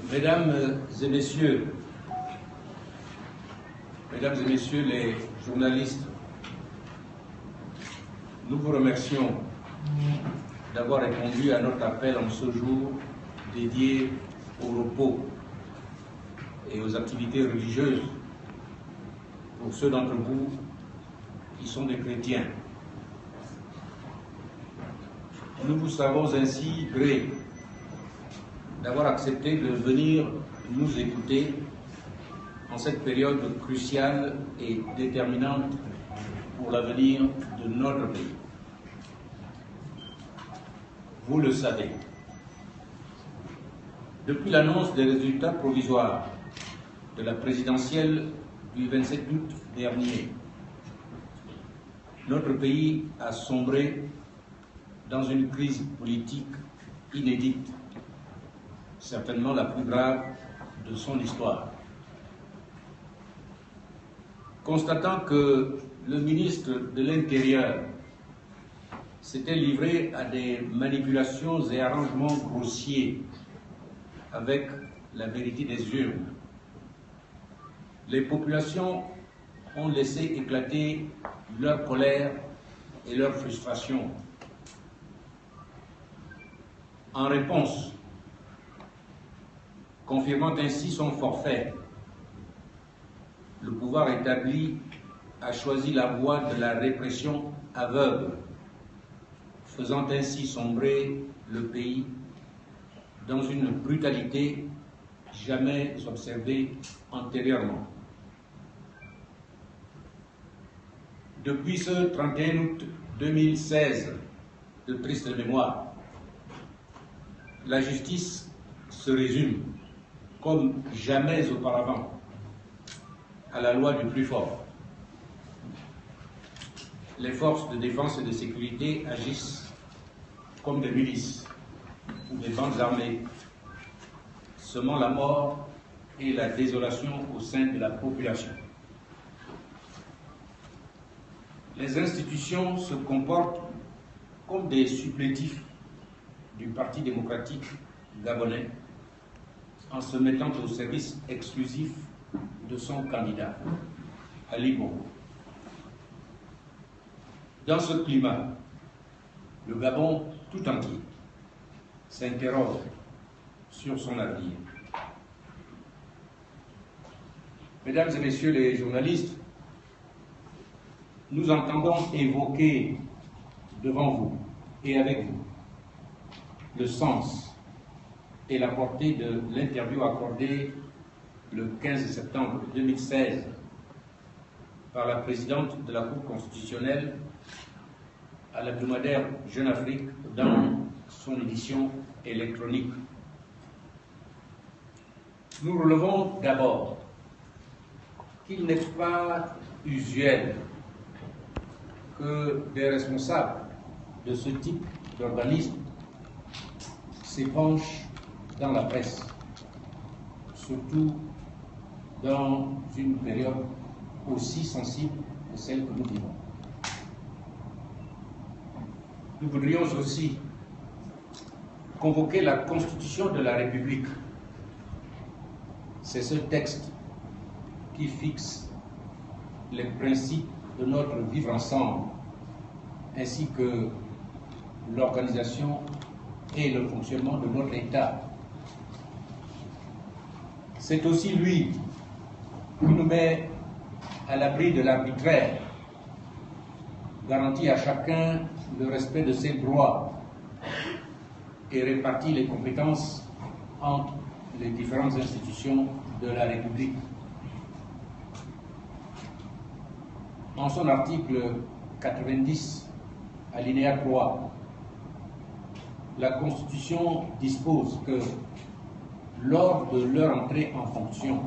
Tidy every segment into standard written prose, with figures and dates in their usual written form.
Mesdames et messieurs les journalistes, nous vous remercions d'avoir répondu à notre appel en ce jour dédié au repos et aux activités religieuses pour ceux d'entre vous qui sont des chrétiens. Nous vous savons ainsi gré d'avoir accepté de venir nous écouter en cette période cruciale et déterminante pour l'avenir de notre pays. Vous le savez, depuis l'annonce des résultats provisoires de la présidentielle du 27 août dernier, notre pays a sombré dans une crise politique inédite, certainement la plus grave de son histoire. Constatant que le ministre de l'Intérieur s'était livré à des manipulations et arrangements grossiers avec la vérité des urnes, les populations ont laissé éclater leur colère et leur frustration. En réponse, confirmant ainsi son forfait, le pouvoir établi a choisi la voie de la répression aveugle, faisant ainsi sombrer le pays dans une brutalité jamais observée antérieurement. Depuis ce 31 août 2016, de triste mémoire, la justice se résume, comme jamais auparavant, à la loi du plus fort. Les forces de défense et de sécurité agissent comme des milices ou des bandes armées, semant la mort et la désolation au sein de la population. Les institutions se comportent comme des supplétifs du Parti démocratique gabonais en se mettant au service exclusif de son candidat, Ali Bongo. Dans ce climat, le Gabon tout entier s'interroge sur son avenir. Mesdames et messieurs les journalistes, nous entendons évoquer devant vous et avec vous le sens et la portée de l'interview accordée le 15 septembre 2016 par la présidente de la Cour constitutionnelle à l'hebdomadaire Jeune Afrique dans son édition électronique. Nous relevons d'abord qu'il n'est pas usuel que des responsables de ce type d'organisme s'épanchent dans la presse, surtout dans une période aussi sensible que celle que nous vivons. Nous voudrions aussi convoquer la Constitution de la République. C'est ce texte qui fixe les principes de notre vivre ensemble, ainsi que l'organisation et le fonctionnement de notre État. C'est aussi lui qui nous met à l'abri de l'arbitraire, garantit à chacun le respect de ses droits et répartit les compétences entre les différentes institutions de la République. En son article 90, alinéa 3, la Constitution dispose que lors de leur entrée en fonction,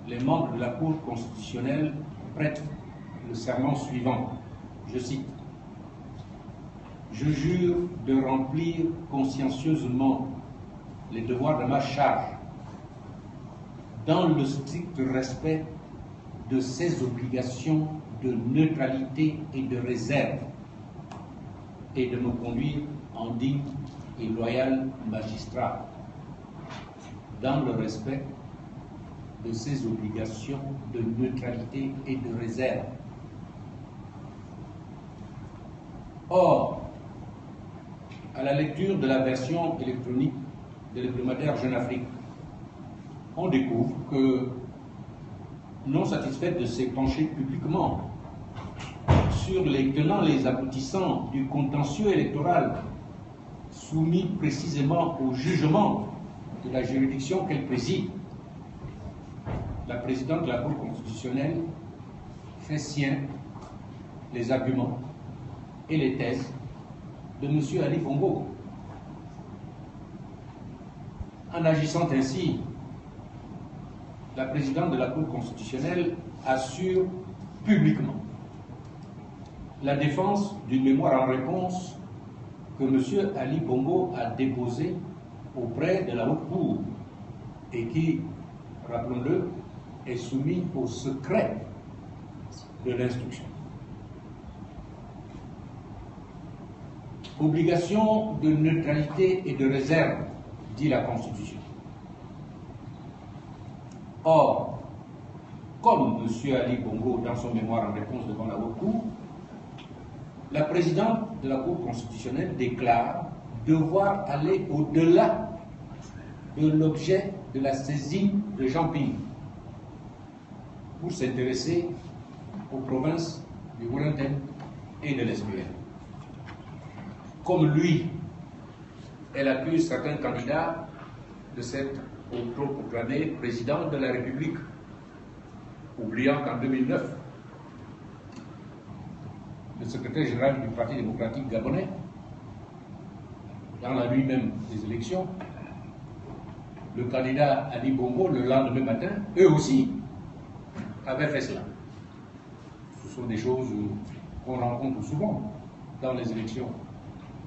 les membres de la Cour constitutionnelle prêtent le serment suivant, je cite: « Je jure de remplir consciencieusement les devoirs de ma charge dans le strict respect de ses obligations de neutralité et de réserve et de me conduire en digne et loyal magistrat. » dans le respect de ses obligations de neutralité et de réserve. Or, à la lecture de la version électronique de l'hebdomadaire Jeune Afrique, on découvre que, non satisfaite de s'épancher publiquement sur les tenants et les aboutissants du contentieux électoral soumis précisément au jugement de la juridiction qu'elle préside, la présidente de la Cour constitutionnelle fait sien les arguments et les thèses de M. Ali Bongo. En agissant ainsi, la présidente de la Cour constitutionnelle assure publiquement la défense d'une mémoire en réponse que M. Ali Bongo a déposée auprès de la Haute Cour et qui, rappelons-le, est soumis au secret de l'instruction. Obligation de neutralité et de réserve, dit la Constitution. Or, comme M. Ali Bongo, dans son mémoire en réponse devant la Haute Cour, la présidente de la Cour constitutionnelle déclare devoir aller au-delà de l'objet de la saisine de Jean Ping pour s'intéresser aux provinces du Wellington et de l'SPN. Comme lui, elle accuse certains candidats de s'être autoproclamé président de la République, oubliant qu'en 2009, le secrétaire général du Parti démocratique gabonais, dans la nuit même des élections, le candidat Ali Bongo, le lendemain matin, eux aussi, avaient fait cela. Ce sont des choses qu'on rencontre souvent dans les élections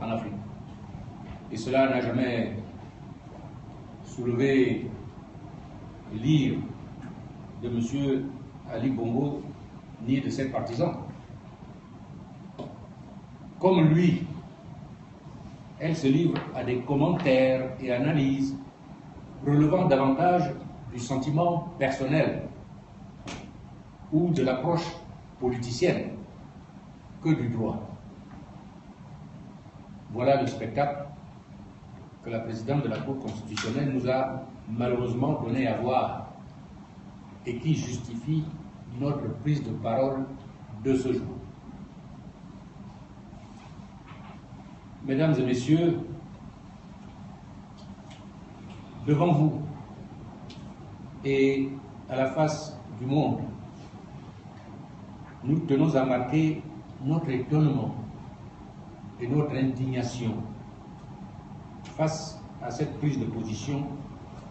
en Afrique. Et cela n'a jamais soulevé l'ire de M. Ali Bongo ni de ses partisans. Comme lui, elle se livre à des commentaires et analyses relevant davantage du sentiment personnel ou de l'approche politicienne que du droit. Voilà le spectacle que la présidente de la Cour constitutionnelle nous a malheureusement donné à voir et qui justifie notre prise de parole de ce jour. Mesdames et messieurs, devant vous et à la face du monde, nous tenons à marquer notre étonnement et notre indignation face à cette prise de position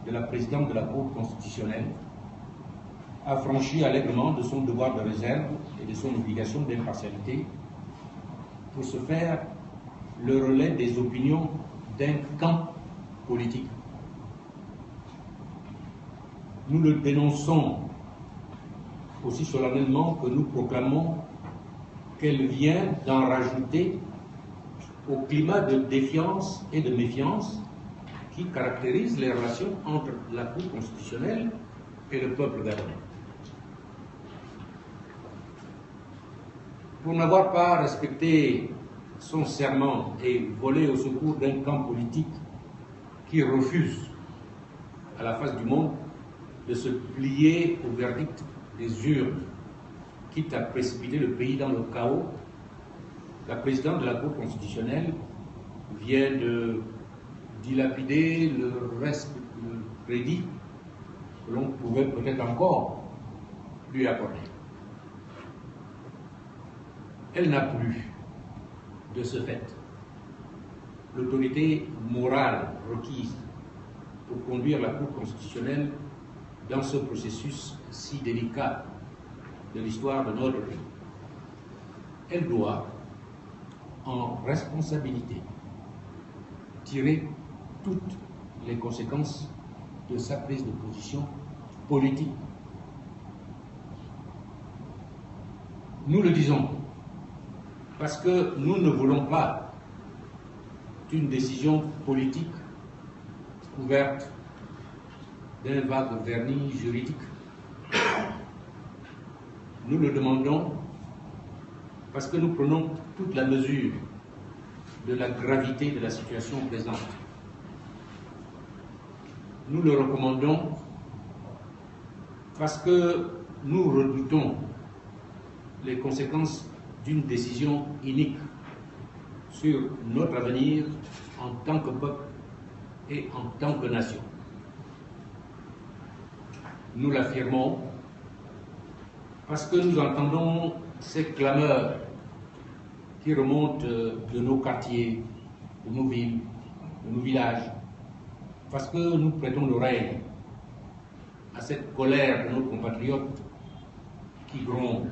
de la présidente de la Cour constitutionnelle, affranchie allègrement de son devoir de réserve et de son obligation d'impartialité pour se faire le relais des opinions d'un camp politique. Nous le dénonçons aussi solennellement que nous proclamons qu'elle vient d'en rajouter au climat de défiance et de méfiance qui caractérise les relations entre la Cour constitutionnelle et le peuple gabonais. Pour n'avoir pas respecté son serment et volé au secours d'un camp politique qui refuse, à la face du monde, de se plier au verdict des urnes, quitte à précipiter le pays dans le chaos, la présidente de la Cour constitutionnelle vient de dilapider le reste du crédit que l'on pouvait peut-être encore lui accorder. Elle n'a plus, de ce fait, l'autorité morale requise pour conduire la Cour constitutionnelle dans ce processus si délicat de l'histoire de notre pays. Elle doit, en responsabilité, tirer toutes les conséquences de sa prise de position politique. Nous le disons parce que nous ne voulons pas d'une décision politique couverte d'un vague vernis juridique. Nous le demandons parce que nous prenons toute la mesure de la gravité de la situation présente. Nous le recommandons parce que nous redoutons les conséquences d'une décision inique sur notre avenir en tant que peuple et en tant que nation. Nous l'affirmons parce que nous entendons ces clameurs qui remontent de nos quartiers, de nos villes, de nos villages, parce que nous prêtons l'oreille à cette colère de nos compatriotes qui grondent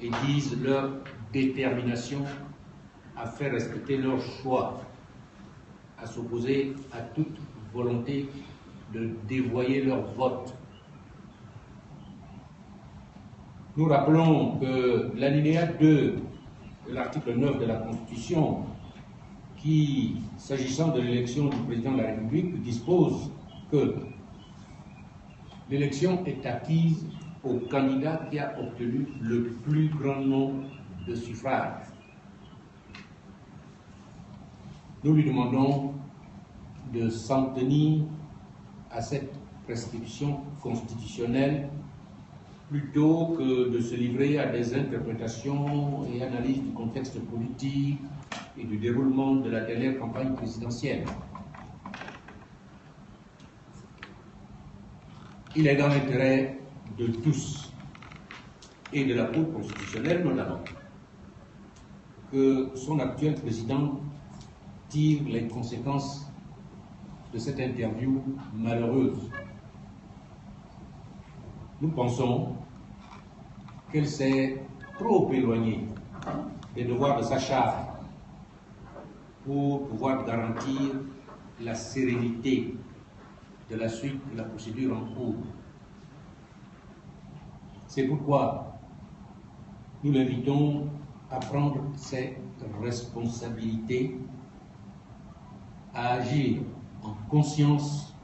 et disent leur détermination à faire respecter leur choix, à s'opposer à toute volonté de dévoyer leur vote. Nous rappelons que l'alinéa 2 de l'article 9 de la Constitution, qui, s'agissant de l'élection du président de la République, dispose que l'élection est acquise au candidat qui a obtenu le plus grand nombre de suffrages. Nous lui demandons de s'en tenir à cette prescription constitutionnelle plutôt que de se livrer à des interprétations et analyses du contexte politique et du déroulement de la dernière campagne présidentielle. Il est dans l'intérêt de tous et de la Cour constitutionnelle notamment que son actuel président tire les conséquences de cette interview malheureuse. Nous pensons qu'elle s'est trop éloignée des devoirs de sa charte pour pouvoir garantir la sérénité de la suite de la procédure en cours. C'est pourquoi nous l'invitons à prendre ses responsabilités, à agir en conscience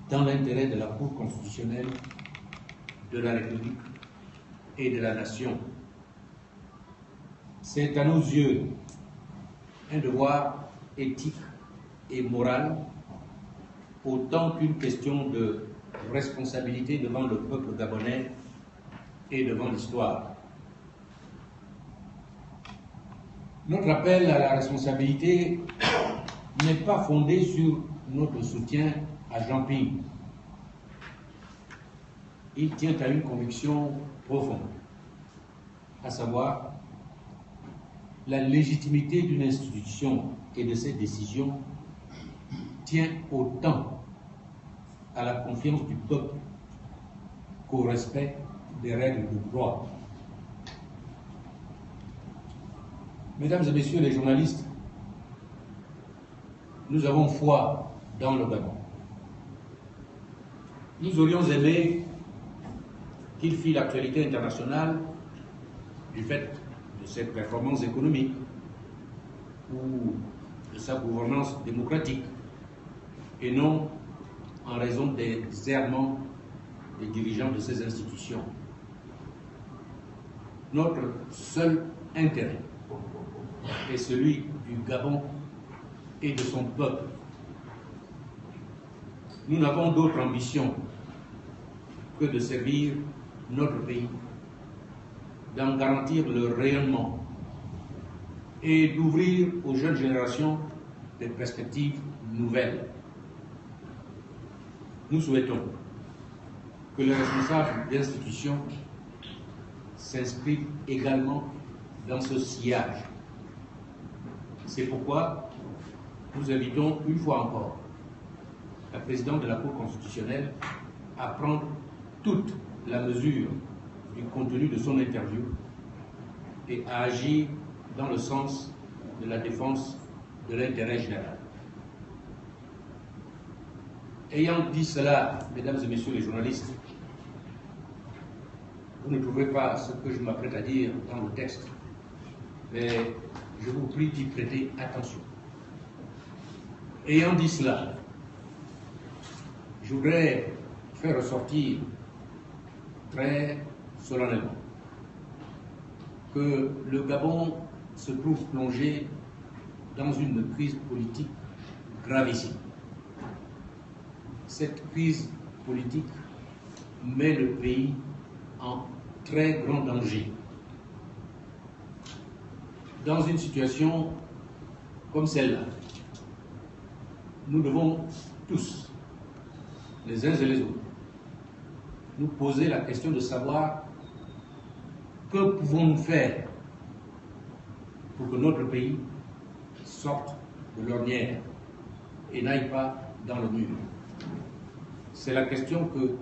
dans l'intérêt de la Cour constitutionnelle, de la République et de la nation. C'est à nos yeux un devoir éthique et moral autant qu'une question de responsabilité devant le peuple gabonais et devant l'histoire. Notre appel à la responsabilité n'est pas fondé sur notre soutien à Jean Ping. Il tient à une conviction profonde, à savoir la légitimité d'une institution et de ses décisions tient autant à la confiance du peuple qu'au respect des règles de droit. Mesdames et messieurs les journalistes, nous avons foi dans le Gabon. Nous aurions aimé qu'il fît l'actualité internationale du fait de ses performances économiques ou de sa gouvernance démocratique et non en raison des errements des dirigeants de ces institutions. Notre seul intérêt est celui du Gabon et de son peuple. Nous n'avons d'autre ambition que de servir notre pays, d'en garantir le rayonnement et d'ouvrir aux jeunes générations des perspectives nouvelles. Nous souhaitons que les responsables d'institutions s'inscrivent également dans ce sillage. C'est pourquoi nous invitons une fois encore la présidente de la Cour constitutionnelle à prendre toute la mesure du contenu de son interview et à agir dans le sens de la défense de l'intérêt général. Ayant dit cela, mesdames et messieurs les journalistes, vous ne trouverez pas ce que je m'apprête à dire dans le texte, mais je vous prie d'y prêter attention. Ayant dit cela, je voudrais faire ressortir très solennellement que le Gabon se trouve plongé dans une crise politique gravissime. Cette crise politique met le pays en très grand danger. Dans une situation comme celle-là, nous devons tous, les uns et les autres, nous poser la question de savoir que pouvons-nous faire pour que notre pays sorte de l'ornière et n'aille pas dans le mur. C'est la question que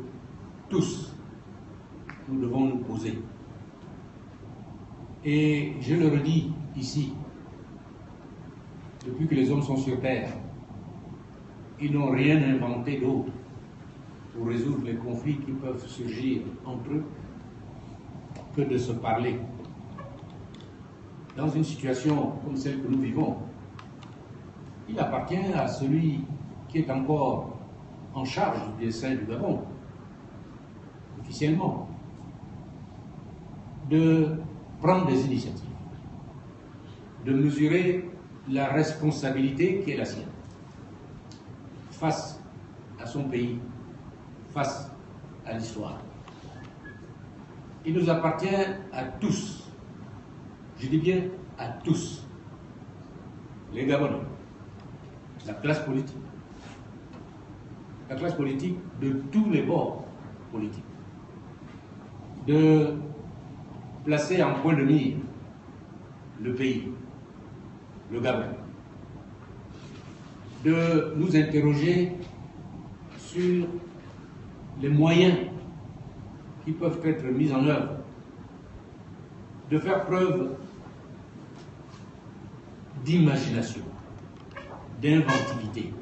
tous nous devons nous poser. Et je le redis ici, depuis que les hommes sont sur terre, ils n'ont rien inventé d'autre pour résoudre les conflits qui peuvent surgir entre eux que de se parler. Dans une situation comme celle que nous vivons, il appartient à celui qui est encore en charge du dessein du Gabon, officiellement, de prendre des initiatives, de mesurer la responsabilité qui est la sienne face à son pays, face à l'histoire. Il nous appartient à tous, je dis bien à tous, les Gabonais, la classe politique de tous les bords politiques, de placer en point de mire le pays, le Gabon, de nous interroger sur les moyens qui peuvent être mis en œuvre, de faire preuve d'imagination, d'inventivité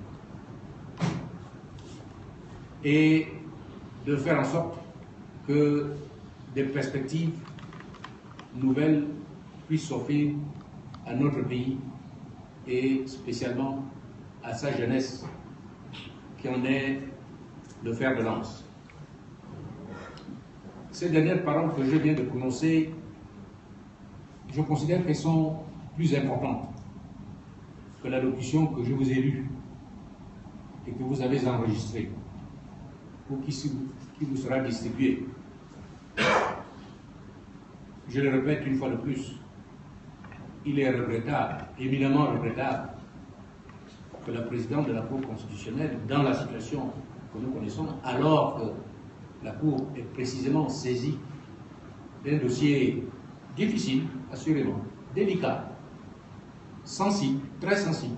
et de faire en sorte que des perspectives nouvelles puissent s'offrir à notre pays et spécialement à sa jeunesse qui en est le fer de lance. Ces dernières paroles que je viens de prononcer, je considère qu'elles sont plus importantes que l'allocution que je vous ai lue et que vous avez enregistrée ou qui vous sera distribuée. Je le répète une fois de plus, il est regrettable, éminemment regrettable, que la présidente de la Cour constitutionnelle, dans la situation que nous connaissons, alors que la Cour est précisément saisie d'un dossier difficile, assurément, délicat, sensible, très sensible,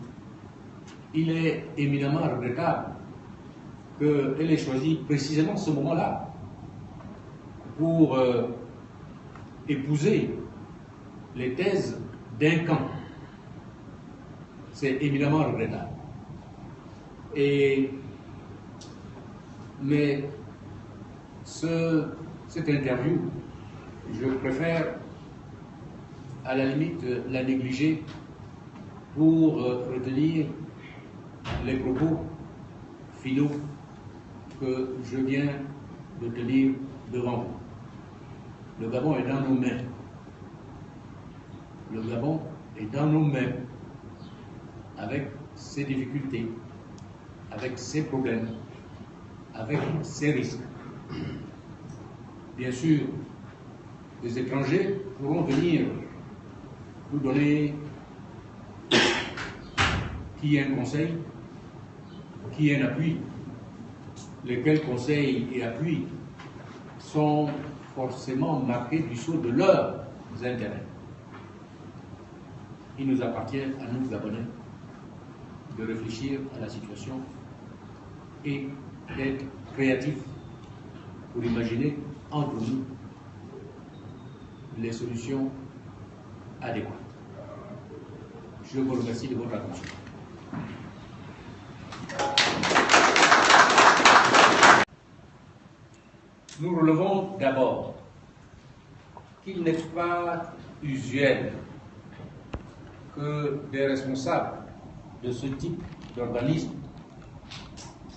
il est éminemment regrettable qu'elle ait choisi précisément ce moment-là pour épouser les thèses d'un camp. C'est éminemment regrettable. Mais cette interview, je préfère à la limite la négliger pour retenir les propos finaux que je viens de tenir devant vous. Le Gabon est dans nos mains. Le Gabon est dans nos mains, avec ses difficultés, avec ses problèmes, avec ses risques. Bien sûr, les étrangers pourront venir nous donner qui est un conseil, qui est un appui, lesquels conseils et appuis sont forcément marqués du sceau de leurs intérêts. Il nous appartient à nous, Gabonais, de réfléchir à la situation et d'être créatifs pour imaginer entre nous les solutions adéquates. Je vous remercie de votre attention. Nous relevons d'abord qu'il n'est pas usuel que des responsables de ce type d'organisme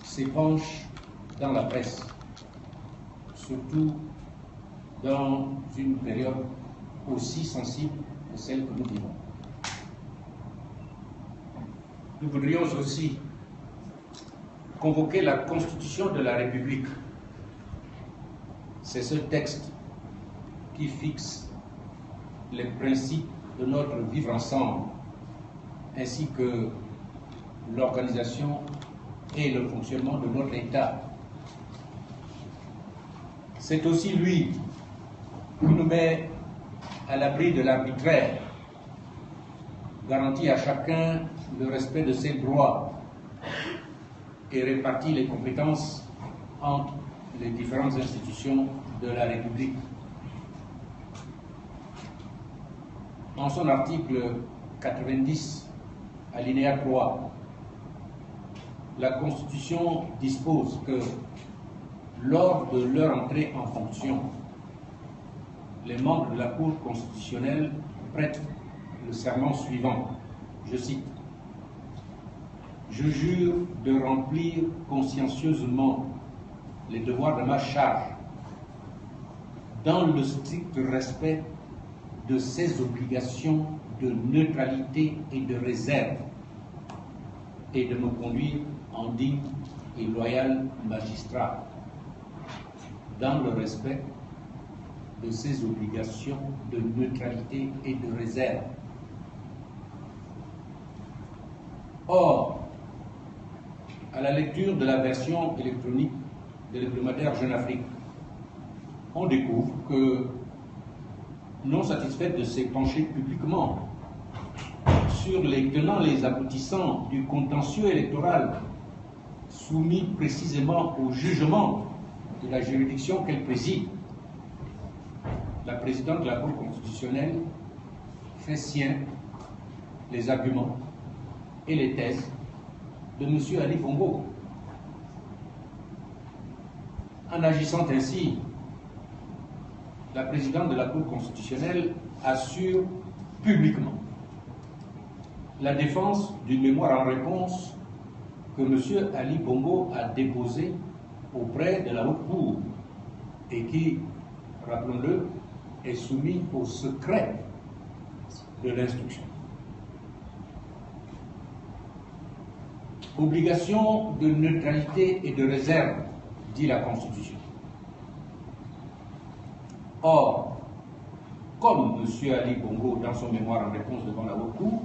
s'épanchent dans la presse, surtout dans une période aussi sensible que celle que nous vivons. Nous voudrions aussi convoquer la Constitution de la République. C'est ce texte qui fixe les principes de notre vivre ensemble, ainsi que l'organisation et le fonctionnement de notre État. C'est aussi lui qui nous met à l'abri de l'arbitraire, garantit à chacun le respect de ses droits et répartit les compétences entre les différentes institutions de la République. En son article 90, alinéa 3, la Constitution dispose que lors de leur entrée en fonction, les membres de la Cour constitutionnelle prêtent le serment suivant, je cite: « Je jure de remplir consciencieusement les devoirs de ma charge dans le strict respect de ses obligations de neutralité et de réserve et de me conduire en digne et loyal magistrat dans le respect de ses obligations de neutralité et de réserve. » Or, à la lecture de la version électronique de l'hebdomadaire Jeune Afrique, on découvre que, non satisfaite de s'épancher publiquement sur les tenants et les aboutissants du contentieux électoral soumis précisément au jugement de la juridiction qu'elle préside, la présidente de la Cour constitutionnelle fait sien les arguments et les thèses de M. Ali Bongo. En agissant ainsi, la présidente de la Cour constitutionnelle assure publiquement la défense d'une mémoire en réponse que M. Ali Bongo a déposée auprès de la Haute Cour et qui, rappelons-le, est soumis au secret de l'instruction. Obligation de neutralité et de réserve, dit la Constitution. Or, comme M. Ali Bongo, dans son mémoire en réponse devant la Haute Cour,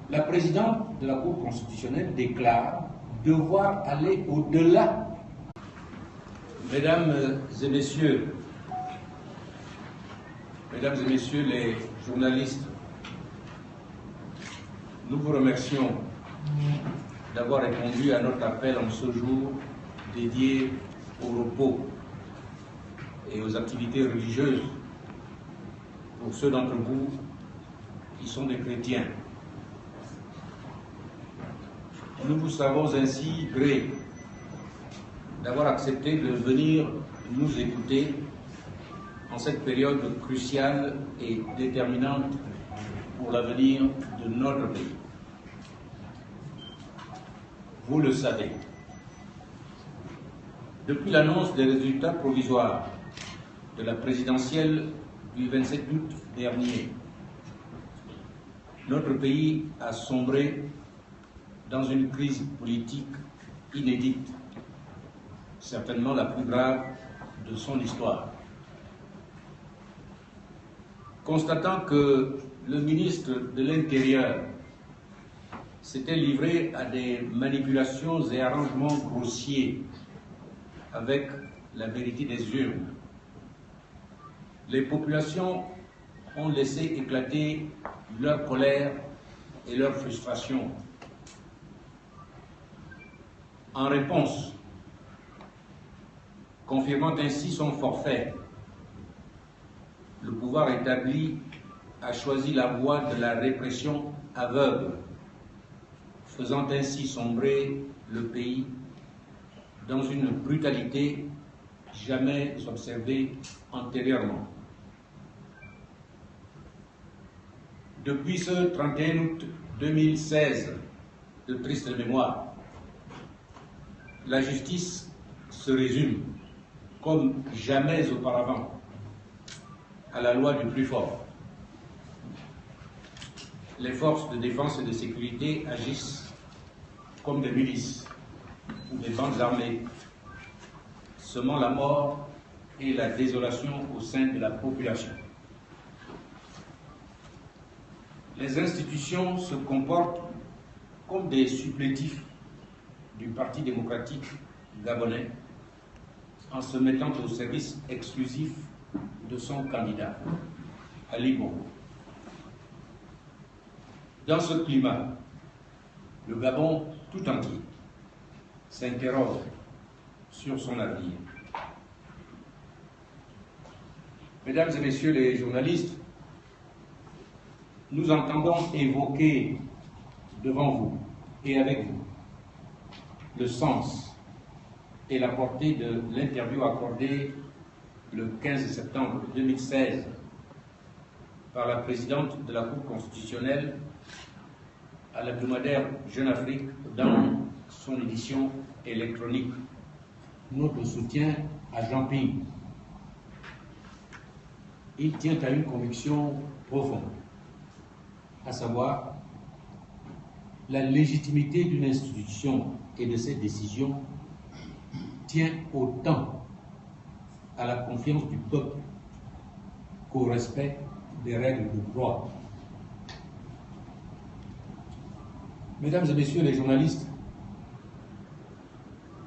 la présidente de la Cour constitutionnelle déclare devoir aller au-delà. Mesdames et messieurs les journalistes, nous vous remercions d'avoir répondu à notre appel en ce jour dédié au repos et aux activités religieuses pour ceux d'entre vous qui sont des chrétiens. Nous vous savons ainsi gré d'avoir accepté de venir nous écouter en cette période cruciale et déterminante pour l'avenir de notre pays. Vous le savez, depuis l'annonce des résultats provisoires de la présidentielle du 27 août dernier, notre pays a sombré dans une crise politique inédite, certainement la plus grave de son histoire. Constatant que le ministre de l'Intérieur s'était livré à des manipulations et arrangements grossiers avec la vérité des urnes, les populations ont laissé éclater leur colère et leur frustration. En réponse, confirmant ainsi son forfait, le pouvoir établi a choisi la voie de la répression aveugle, faisant ainsi sombrer le pays dans une brutalité jamais observée antérieurement. Depuis ce 31 août 2016, de triste mémoire, La justice se résume, comme jamais auparavant, à la loi du plus fort. Les forces de défense et de sécurité agissent comme des milices ou des bandes armées, semant la mort et la désolation au sein de la population. Les institutions se comportent comme des supplétifs du Parti démocratique gabonais en se mettant au service exclusif de son candidat, Ali Bongo. Dans ce climat, le Gabon tout entier s'interroge sur son avenir. Mesdames et messieurs les journalistes, nous entendons évoquer devant vous et avec vous le sens et la portée de l'interview accordée le 15 septembre 2016 par la présidente de la Cour constitutionnelle à l'hebdomadaire Jeune Afrique dans son édition électronique. Notre soutien à Jean Ping. Il tient à une conviction profonde, à savoir la légitimité d'une institution et de ses décisions tient autant à la confiance du peuple qu'au respect des règles de droit. Mesdames et messieurs les journalistes,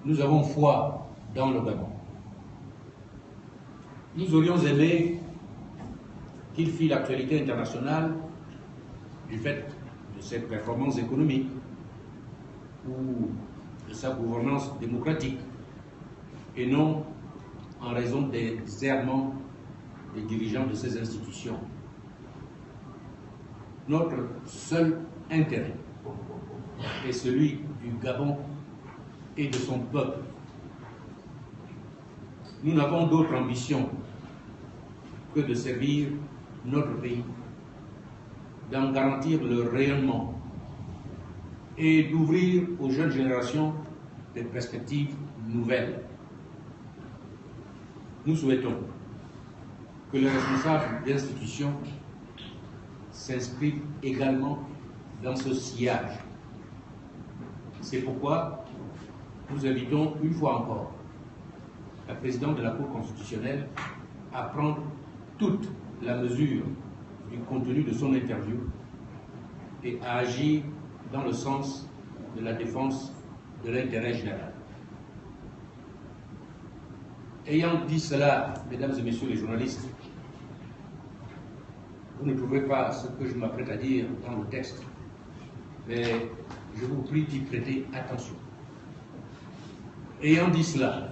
nous avons foi dans le Gabon. Nous aurions aimé qu'il fît l'actualité internationale du fait de ses performances économiques ou de sa gouvernance démocratique et non en raison des errements des dirigeants de ces institutions. Notre seul intérêt est celui du Gabon et de son peuple. Nous n'avons d'autre ambition que de servir notre pays, d'en garantir le rayonnement et d'ouvrir aux jeunes générations des perspectives nouvelles. Nous souhaitons que les responsables d'institutions s'inscrivent également dans ce sillage. C'est pourquoi nous invitons une fois encore la présidente de la Cour constitutionnelle à prendre toute la mesure du contenu de son interview et à agir dans le sens de la défense de l'intérêt général. Ayant dit cela, mesdames et messieurs les journalistes, vous ne trouverez pas ce que je m'apprête à dire dans le texte, mais je vous prie d'y prêter attention. Ayant dit cela,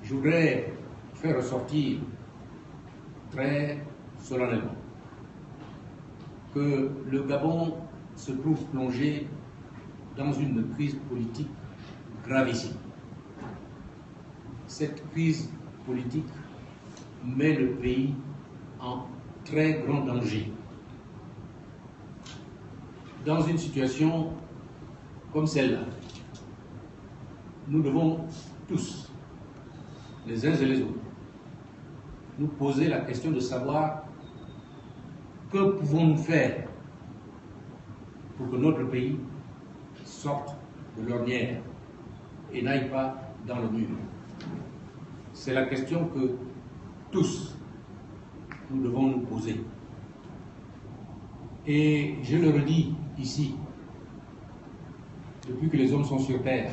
je voudrais faire ressortir très solennellement que le Gabon se trouve plongé dans une crise politique gravissime. Cette crise politique met le pays en très grand danger. Dans une situation comme celle-là, nous devons tous, les uns et les autres, nous poser la question de savoir que pouvons-nous faire pour que notre pays sorte de l'ornière et n'aille pas dans le mur. C'est la question que tous nous devons nous poser. Et je le redis ici, depuis que les hommes sont sur terre,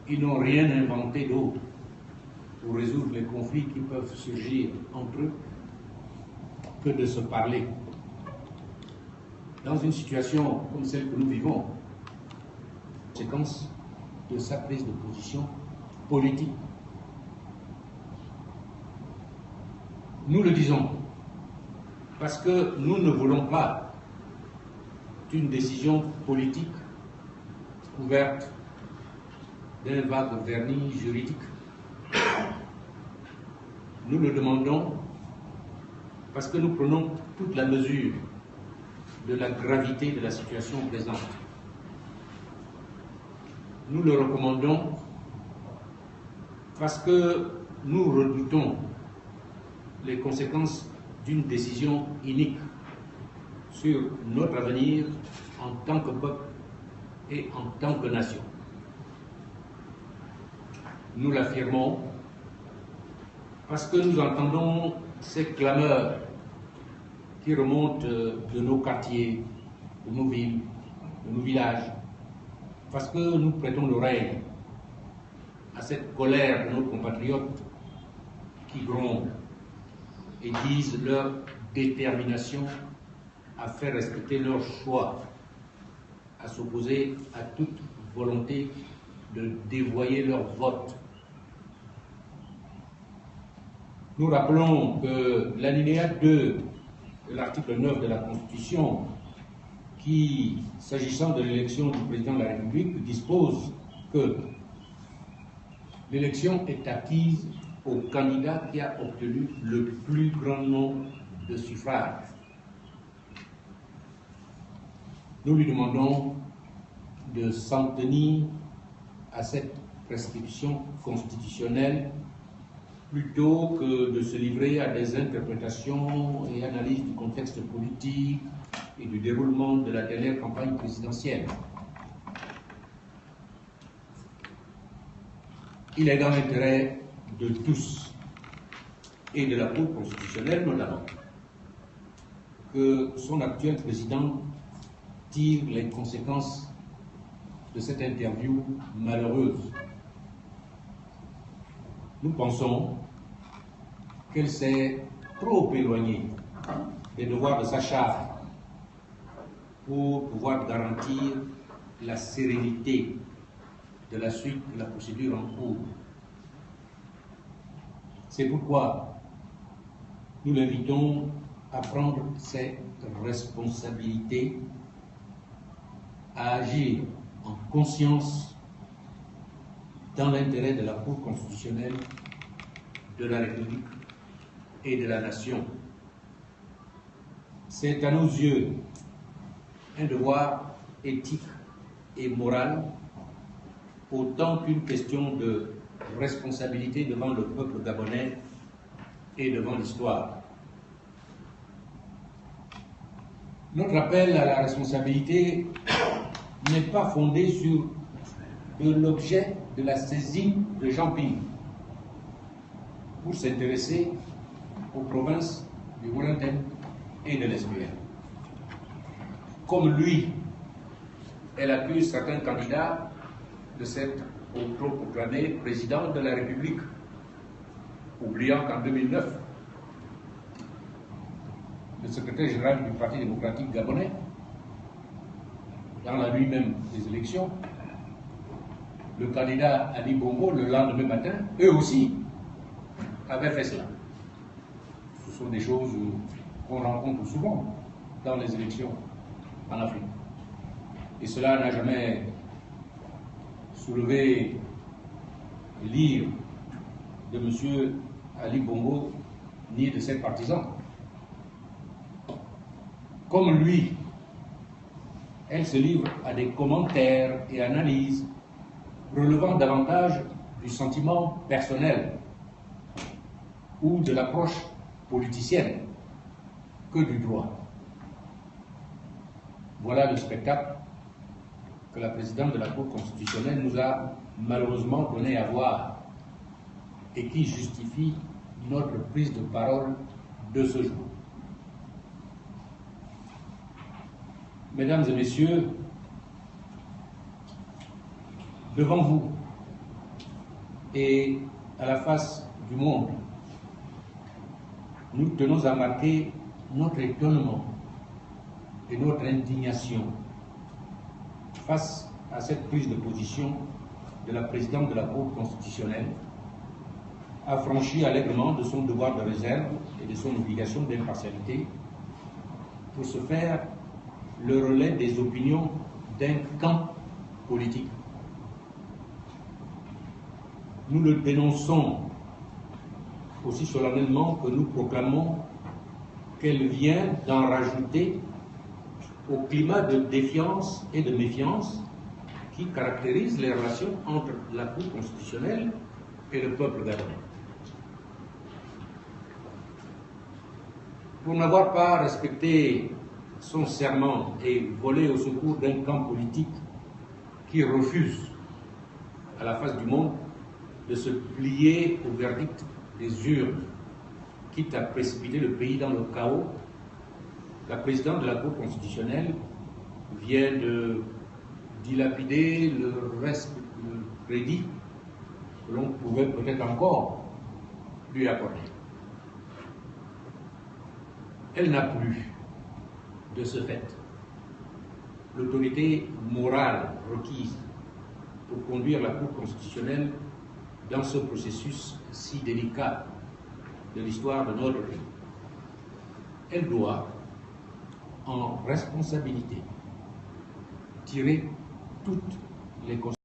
ils n'ont rien inventé d'autre pour résoudre les conflits qui peuvent surgir entre eux que de se parler. Dans une situation comme celle que nous vivons, conséquence de sa prise de position politique. Nous le disons parce que nous ne voulons pas d'une décision politique couverte d'un vague vernis juridique. Nous le demandons parce que nous prenons toute la mesure de la gravité de la situation présente. nous le recommandons parce que nous redoutons les conséquences d'une décision inique sur notre avenir en tant que peuple et en tant que nation. Nous l'affirmons parce que nous entendons ces clameurs qui remontent de nos quartiers, de nos villes, de nos villages, parce que nous prêtons l'oreille à cette colère de nos compatriotes qui grondent et disent leur détermination à faire respecter leur choix, à s'opposer à toute volonté de dévoyer leur vote. Nous rappelons que l'alinéa 2 de l'article 9 de la Constitution, qui, s'agissant de l'élection du président de la République, dispose que l'élection est acquise au candidat qui a obtenu le plus grand nombre de suffrages. Nous lui demandons de s'en tenir à cette prescription constitutionnelle plutôt que de se livrer à des interprétations et analyses du contexte politique et du déroulement de la dernière campagne présidentielle. Il est dans l'intérêt de tous et de la Cour constitutionnelle notamment que son actuel président tire les conséquences de cette interview malheureuse. Nous pensons qu'elle s'est trop éloignée des devoirs de sa charte pour pouvoir garantir la sérénité de la suite de la procédure en cours. C'est pourquoi nous l'invitons à prendre ses responsabilités, à agir en conscience dans l'intérêt de la Cour constitutionnelle, de la République et de la nation. C'est à nos yeux un devoir éthique et moral autant qu'une question de responsabilité devant le peuple gabonais et devant l'histoire. Notre appel à la responsabilité n'est pas fondé sur l'objet de la saisine de Jean Ping pour s'intéresser aux provinces du Wellington et de l'SPR. Comme lui, elle accuse certains candidats de s'être autoproclamé président de la République, oubliant qu'en 2009, le secrétaire général du Parti démocratique gabonais, dans la nuit même des élections, le candidat Ali Bongo, le lendemain matin, eux aussi, avaient fait cela. Ce sont des choses qu'on rencontre souvent dans les élections en Afrique. Et cela n'a jamais soulevé l'ire de M. Ali Bongo ni de ses partisans. Comme lui, elle se livre à des commentaires et analyses relevant davantage du sentiment personnel ou de l'approche politicienne que du droit. Voilà le spectacle que la présidente de la Cour constitutionnelle nous a malheureusement donné à voir et qui justifie notre prise de parole de ce jour. Mesdames et messieurs, devant vous et à la face du monde, nous tenons à marquer notre étonnement et notre indignation face à cette prise de position de la présidente de la Cour constitutionnelle, affranchie allègrement de son devoir de réserve et de son obligation d'impartialité pour se faire le relais des opinions d'un camp politique. Nous le dénonçons aussi solennellement que nous proclamons qu'elle vient d'en rajouter au climat de défiance et de méfiance qui caractérise les relations entre la Cour constitutionnelle et le peuple gabonais. Pour n'avoir pas respecté son serment et volé au secours d'un camp politique qui refuse, à la face du monde, de se plier au verdict des urnes, quitte à précipiter le pays dans le chaos, la présidente de la Cour constitutionnelle vient de dilapider le crédit que l'on pouvait peut-être encore lui accorder. Elle n'a plus, de ce fait, l'autorité morale requise pour conduire la Cour constitutionnelle dans ce processus si délicat de l'histoire de notre pays. Elle doit, en responsabilité, tirer toutes les conséquences